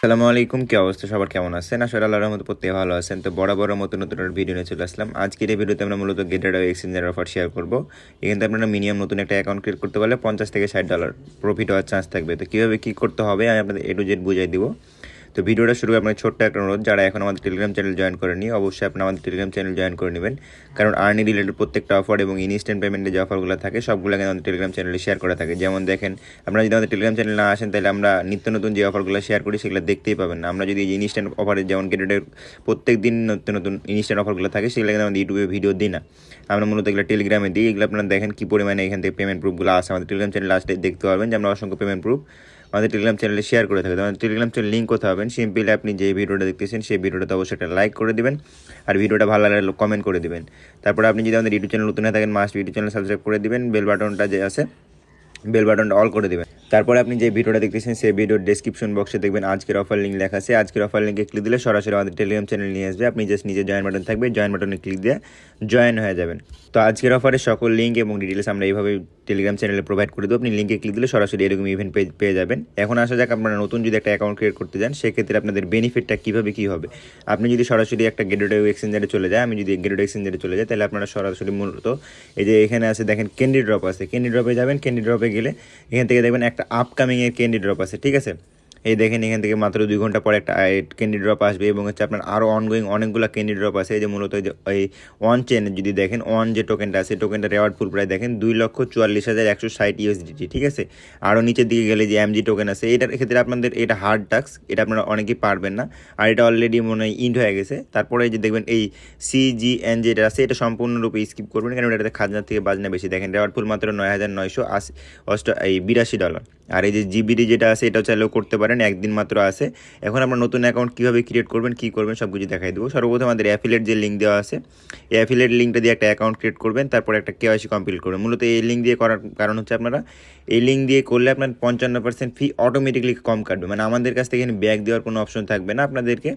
আসসালামু আলাইকুম, কি অবস্থা সবার, কেমন আছেন? আসলে আল্লাহর রহমতে প্রত্যেকে ভালো আছেন। তো বরাবরের মতো নতুন একটা ভিডিও নিয়ে চলে আসলাম। আজকের এই ভিডিওতে আমরা মূলত গেটেড এক্সচেঞ্জের অফার শেয়ার করবো। এখান থেকে আপনারা মিনিমাম নতুন একটা অ্যাকাউন্ট ক্রিয়েট করতে পারলে $50 থেকে $60 প্রফিট হওয়ার চান্স থাকবে। তো কীভাবে কী করতে হবে আমি আপনাদের A to Z বুঝাই দিব। তো ভিডিওটা শুরু আপনার ছোট্ট একটা অনুরোধ, যারা এখন আমাদের টেলিগ্রাম চ্যানেল জয়েন করেনি অবশ্যই আপনারা আমাদের টেলিগ্রাম চ্যানেল জয়েন করে নেবেন, কারণ আর্নি রিলেটেড প্রত্যেকটা অফার এবং ইনস্ট্যান্ট পেমেন্টের যে অফারগুলো থাকে সবগুলো কিন্তু আমাদের টেলিগ্রাম চ্যানেলে শেয়ার করা থাকে। যেমন দেখেন, আপনারা যদি আমাদের টেলিগ্রাম চ্যানেল না আসেন তাহলে আমরা নিত্য নতুন যে অফারগুলো শেয়ার করি সেগুলো দেখতেই পাবেন না। আমরা যদি এই ইনস্ট্যান্ট অফারের যেমন গেটেডের প্রত্যেক দিন নতুন নতুন ইনস্ট্যান্ট অফারগুলো থাকে সেগুলো কিন্তু আমাদের ইউটিউবে ভিডিও দিই না, আমরা মূলত এগুলো টেলিগ্রামে দিই। এগুলো আপনারা দেখেন কী পরিমাণে এখান থেকে পেমেন্ট প্রুফগুলো আসে আমাদের টেলিগ্রাম চ্যানেলে আসলে দেখতে পারবেন যে আমরা অসংখ্য পেমেন্ট প্রুফ আমাদের টেলিগ্রাম চ্যানেলে শেয়ার করে থাকি। আমাদের টেলিগ্রাম চ্যানেল লিঙ্ক কোথায় হবেন, সিম্পলি আপনি যে ভিডিওটা দেখতেছেন সেই ভিডিওটা অবশ্যই একটা লাইক করে দিবেন আর ভিডিওটা ভালো লাগলে কমেন্ট করে দিবেন। তারপরে আপনি যদি আমাদের ইউটিউব চ্যানেল নতুন হয়ে থাকেন মাস্ট ইউটিউব চ্যানেল সাবস্ক্রাইব করে দিবেন, বেল বাটনটা যে আছে বেল বাটনটা অল করে দেবেন। তারপরে আপনি যে ভিডিওটা দেখতেছেন সেই ভিডিওর ডেসক্রিপশন বক্সে দেখবেন আজকের অফার লিঙ্ক লেখা আছে। আজকের অফার লিঙ্কে ক্লিক দিলে সরাসরি আমাদের টেলিগ্রাম চ্যানেল নিয়ে আসবে। আপনি জাস্ট নিজে জয়েন বাটন থাকবে, জয়েন বাটনে ক্লিক দিয়ে জয়েন হয়ে যাবেন। তো আজকের অফারের সকল লিঙ্ক এবং ডিটেলস আমরা এইভাবে টেলিগ্রাম চ্যানেলে প্রোভাইড করে দেবো। আপনি লিঙ্কে ক্লিক দিলে সরাসরি এরকম ইভেন্ট পেয়ে যাবেন। এখন আসা যাক, আপনারা নতুন যদি একটা অ্যাকাউন্ট ক্রিয়েট করতে যান সেক্ষেত্রে আপনাদের বেনিফিটটা কীভাবে কী হবে। আপনি যদি সরাসরি একটা গেটওয়ে এক্সচেঞ্জারে চলে যায়, আমি যদি গেটওয়ে এক্সচেঞ্জারে চলে যাই তাহলে আপনারা সরাসরি মূলত এই যে এখানে আছে দেখেন ক্যান্ডি ড্রপ আছে, ক্যান্ডি ড্রপে যাবেন। ক্যান্ডি ড্রপে গেলে এখান থেকে দেখবেন একটা আপকামিংয়ের ক্যান্ডি ড্রপ আছে, ঠিক আছে। এই দেখেন এখান থেকে মাত্র 2 ঘন্টা পরে একটা ক্যান্ডি ড্রপ আসবে এবং হচ্ছে আপনার আরও অনগোয়িং অনেকগুলো ক্যান্ডি ড্রপ আছে। এই যে মূলত এই অন চেন যদি দেখেন, অন যে টোকেনটা আছে টোকেনটা রেওয়ার্ড ফুল প্রায় দেখেন 2,44,160 USDT, ঠিক আছে। আরও নিচের দিকে গেলে যে MG টোকেন আছে, এটার ক্ষেত্রে আপনাদের এটা হার্ড টাস্ক, এটা আপনারা অনেকেই পারবেন না আর এটা অলরেডি মনে হয় ইন্ড হয়ে গেছে। তারপরে এই যে দেখবেন এই CGN যেটা আছে এটা সম্পূর্ণরূপে স্কিপ করবেন, কারণ এটাতে খাজনা থেকে বাজনা বেশি। দেখেন রেওয়ার্ড ফুল মাত্র $9,982 আর এই যে জিবিডি যেটা আছে এটাও চাইলেও করতে পারেন, একদিন মাত্র আছে। এখন আপনার নতুন অ্যাকাউন্ট কীভাবে ক্রিয়েট করবেন, কী করবেন সব কিছু দেখাই দেবো। সর্বপ্রথম আমাদের অ্যাফিলিয়েট যে লিঙ্ক দেওয়া আছে এই অ্যাফিলিয়েট লিঙ্কটা দিয়ে একটা অ্যাকাউন্ট ক্রিয়েট করবেন, তারপর একটা KYC কমপ্লিট করবেন। মূলত এই লিঙ্ক দিয়ে করার কারণ হচ্ছে আপনারা এই লিঙ্ক দিয়ে করলে আপনার 55% ফি অটোমেটিকলি কম কাটবে, মানে আমাদের কাছ থেকে এখানে ব্যাক দেওয়ার কোনো অপশন থাকবে না, আপনাদেরকে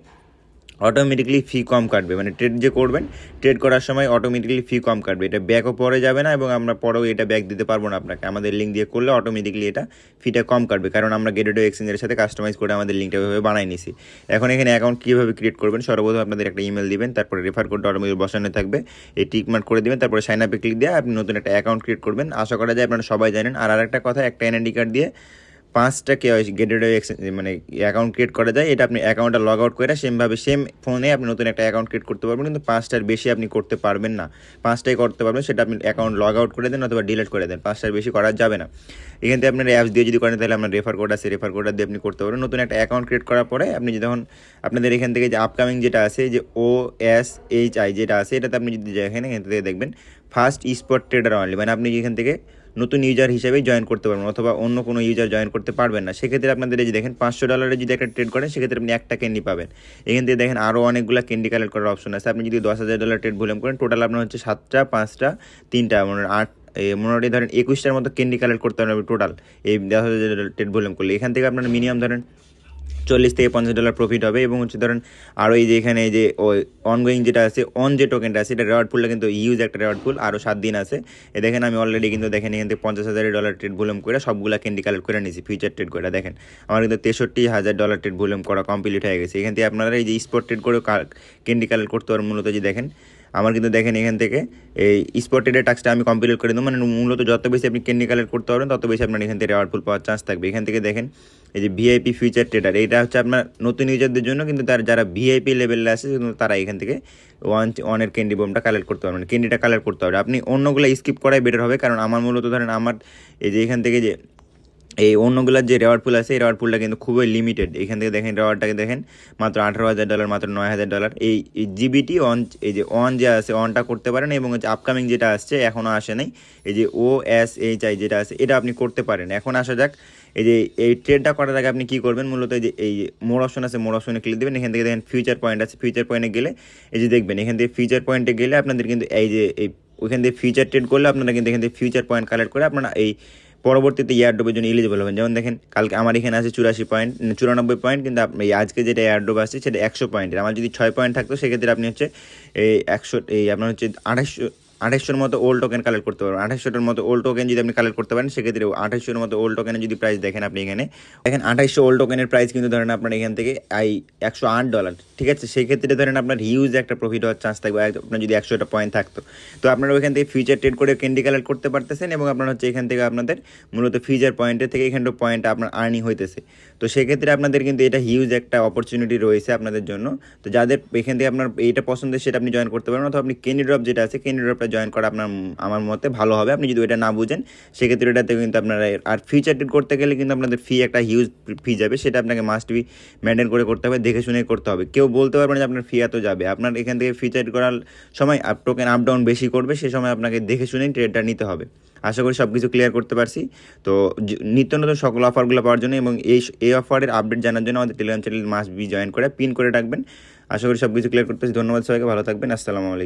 অটোমেটিকলি ফি কম কাটবে। মানে ট্রেড যে করবেন, ট্রেড করার সময় অটোমেটিকলি ফি কম কাটবে, এটা ব্যাকও পরে যাবে না এবং আমরা পরেও এটা ব্যাক দিতে পারবো না আপনাকে। আমাদের লিঙ্ক দিয়ে করলে অটোমেটিকলি এটা ফিটা কম কাটবে, কারণ আমরা গেটওয়ে এক্সচেঞ্জের সাথে কাস্টমাইজ করে আমাদের লিঙ্কটা ওইভাবে বানাই নিছি। এখন এখানে অ্যাকাউন্ট কীভাবে ক্রিয়েট করবেন, সর্বপ্রথম আপনাদের একটা ইমেল দিবেন, তারপরে রেফার কোডটা অটোমেটিক বসানো থাকবে, এই টিক মার্ক করে দিবেন, তারপরে সাইন আপে ক্লিক দিয়ে আপনি নতুন একটা অ্যাকাউন্ট ক্রিয়েট করবেন। আশা করা যায় আপনারা সবাই জানেন। আর আরেকটা কথা, একটা NID কার্ড দিয়ে 5টা KYC গেটওয়ে মানে অ্যাকাউন্ট ক্রিয়েট করা যায়। এটা আপনি অ্যাকাউন্টটা লগ আউট করে সেমভাবে সেম ফোনে আপনি নতুন একটা অ্যাকাউন্ট ক্রিয়েট করতে পারবেন, কিন্তু 5টার বেশি আপনি করতে পারবেন না। 5টাই করতে পারবেন, সেটা আপনি অ্যাকাউন্ট লগ আউট করে দেন অথবা ডিলিট করে দেন, 5টার বেশি করা যাবে না। এখান থেকে আপনার অ্যাপস দিয়ে যদি করেন তাহলে আপনার রেফার কোড আছে, রেফার কোডটা দিয়ে আপনি করতে পারবেন। নতুন একটা অ্যাকাউন্ট ক্রিয়েট করার পরে আপনি যখন আপনাদের এখান থেকে যে আপকামিং যেটা আছে যে OSHI যেটা আছে এটাতে আপনি যদি দেখেন, এখান থেকে দেখবেন ফার্স্ট স্পট ট্রেডার অনলি, মানে আপনি এখান থেকে নতুন ইউজার হিসেবে জয়েন করতে পারবেন অথবা অন্য কোনো ইউজার জয়েন করতে পারবেন না। সেক্ষেত্রে আপনাদের এই যে দেখেন $500 যদি একটা ট্রেড করেন সেক্ষেত্রে আপনি একটা ক্যান্ডি পাবেন। এখান থেকে দেখেন আরও অনেকগুলো ক্যান্ডি কালেক্ট করার অপশন আছে। আপনি যদি $10,000 ট্রেড ভলিউম করেন, টোটাল আপনার হচ্ছে 7টা 5টা 3টা মানে 8 মোটামুটি ধরেন 21টার মতো ক্যান্ডি কালেক্ট করতে পারবেন টোটাল এই $10,000 ট্রেড ভলিউম করলে। এখান থেকে আপনার মিনিমাম ধরেন $40 থেকে $50 প্রফিট হবে এবং হচ্ছে ধরেন আরও এই যে এখানে এই যে ওই অনগোয়িং যেটা আছে অন যে টোকেনটা আছে এটা রেওয়ার্ড ফুলটা কিন্তু ইউজ একটা রেওয়ার্ড ফুল আরও 7 দিন আছে। এ দেখেন আমি অলরেডি কিন্তু দেখেন এখান থেকে $50,000 ট্রেড ভলিউম করে সবগুলো ক্যান্ডি কালেক্ট করে নিয়েছি ফিউচার ট্রেড করে। দেখেন আমার কিন্তু $63,000 ট্রেড ভলিউম করা কমপ্লিট হয়ে গেছে। এখান থেকে আপনারা এই যে স্পট ট্রেড করে ক্যান্ডি কালেক্ট করতে পারেন। মূলত যে দেখেন আমার কিন্তু দেখেন এখান থেকে এই স্পট ট্রেডের টাস্কটা আমি কমপ্লিট করে দেবো, মানে মূলত যত বেশি আপনি ক্যান্ডি কালেক্ট করতে পারবেন তত বেশি আপনার এখান থেকে রেওয়ার্ড ফুল পাওয়ার চান্স থাকবে। এখান থেকে দেখেন এই যে VIP ফিউচার ট্রেডার, এটা হচ্ছে আপনার নতুন ইউজারদের জন্য, কিন্তু যারা VIP লেভেলে আছে তারা এখান থেকে ওয়ানের ক্যান্ডি বোমটা কালেক্ট করতে পারবেন, ক্যান্ডিটা কালেক্ট করতে হবে। আপনি অন্যগুলো স্কিপ করাই বেটার হবে, কারণ আমার মূলত ধরেন আমার এই যে এখান থেকে যে এই অন্যগুলোর যে রেওয়ার্ড পুল আছে এই রেওয়ার্ড পুলটা কিন্তু খুবই লিমিটেড। এখান থেকে দেখেন রেওয়ার্ডটাকে দেখেন মাত্র $18,000, মাত্র $9,000। এই জিবিটি অন এই যে অন যে আছে অনটা করতে পারেন এবং হচ্ছে আপকামিং যেটা আসছে এখনও আসে নাই এই যে OSHI যেটা আছে এটা আপনি করতে পারেন। এখন আসা যাক এই যে এই ট্রেডটা করার আগে আপনি কী করবেন, মূলত এই যে মোর অপশন আছে, মোর অপশনে ক্লিক দেবেন। এখান থেকে দেখেন ফিউচার পয়েন্ট আছে, ফিউচার পয়েন্টে গেলে এই যে দেখবেন এখান থেকে ফিউচার পয়েন্টে গেলে আপনাদের কিন্তু এই যে এই ওইখান থেকে ফিউচার ট্রেড করলে আপনারা কিন্তু এখান থেকে ফিউচার পয়েন্ট কালেক্ট করে আপনারা এই পরবর্তীতে এয়ারড্রপের জন্য এলিজিবল হবেন। যেমন দেখেন কালকে আমার এখানে আছে 94 পয়েন্ট, কিন্তু এই আজকে যেটা এয়ারড্রপ আসছে সেটা 100 পয়েন্টের। আমার যদি 6 পয়েন্ট থাকতো সেক্ষেত্রে আপনি হচ্ছে এই 100 এই আপনার হচ্ছে 2800-র মতো ওল্ড টোকেন কালেক্ট করতে পারবেন। 2800-টার মতো ওল্ড টোকেন যদি আপনি কালেক্ট করতে পারেন সেক্ষেত্রে 2800-এর মতো ওল্ড টোকেনের যদি প্রাইস দেখেন আপনি এখানে দেখেন 2800 ওল্ড টোকেনের প্রাইস কিন্তু ধরেন আপনার এখান থেকে $108, ঠিক আছে। সেই ক্ষেত্রে ধরেন আপনার হিউজ একটা প্রফিট হওয়ার চান্স থাকবে আপনার যদি 100টা পয়েন্ট থাকতো। তো আপনারা ওইখান থেকে ফিউচার ট্রেড করে ক্যান্ডি কালেক্ট করতে পারতেছেন এবং আপনার হচ্ছে এখান থেকে আপনাদের মূলত ফিউচার পয়েন্টের থেকে এখানটা পয়েন্ট আপনার আর্নিং হইতেছে। তো সেক্ষেত্রে আপনাদের কিন্তু এটা হিউজ একটা অপরচুনিটি রয়েছে আপনাদের জন্য। তো যাদের এখান থেকে আপনার এইটা পছন্দের সেটা আপনি জয়েন করতে পারেন, অথবা আপনি ক্যান্ডি ড্রপ যেটা আছে ক্যান্ডি ড্রপটা জয়েন করা আমার মতে ভালো হবে। আপনি যদি ওইটা না বুঝেন সেক্ষেত্রে এটাতে কিন্তু আপনারা আর ফিউচার ট্রেড করতে গেলে কিন্তু আপনাদের ফি একটা হিউজ ফি যাবে, সেটা আপনাকে মাস্ট বি মেনটেন করে করতে হবে, দেখে শুনে করতে হবে। কেউ বলতে পারবে না যে আপনার ফি এত যাবে। আপনার এখান থেকে ফিউচার ট্রেড করার সময় টোকেন আপ ডাউন বেশি করবে, সে সময় আপনাকে দেখে শুনেই ট্রেডটা নিতে হবে। আশা করি সব কিছু ক্লিয়ার করতে পারছি। তো নিত্য নতুন সকল অফারগুলো পাওয়ার জন্য এবং এই অফারের আপডেট জানার জন্য আমাদের Telegram channel must be join করে পিন করে রাখবেন। আশা করি সব কিছু ক্লিয়ার করতেছি। ধন্যবাদ সবাইকে, ভালো থাকবেন। আসসালামু আলাইকুম।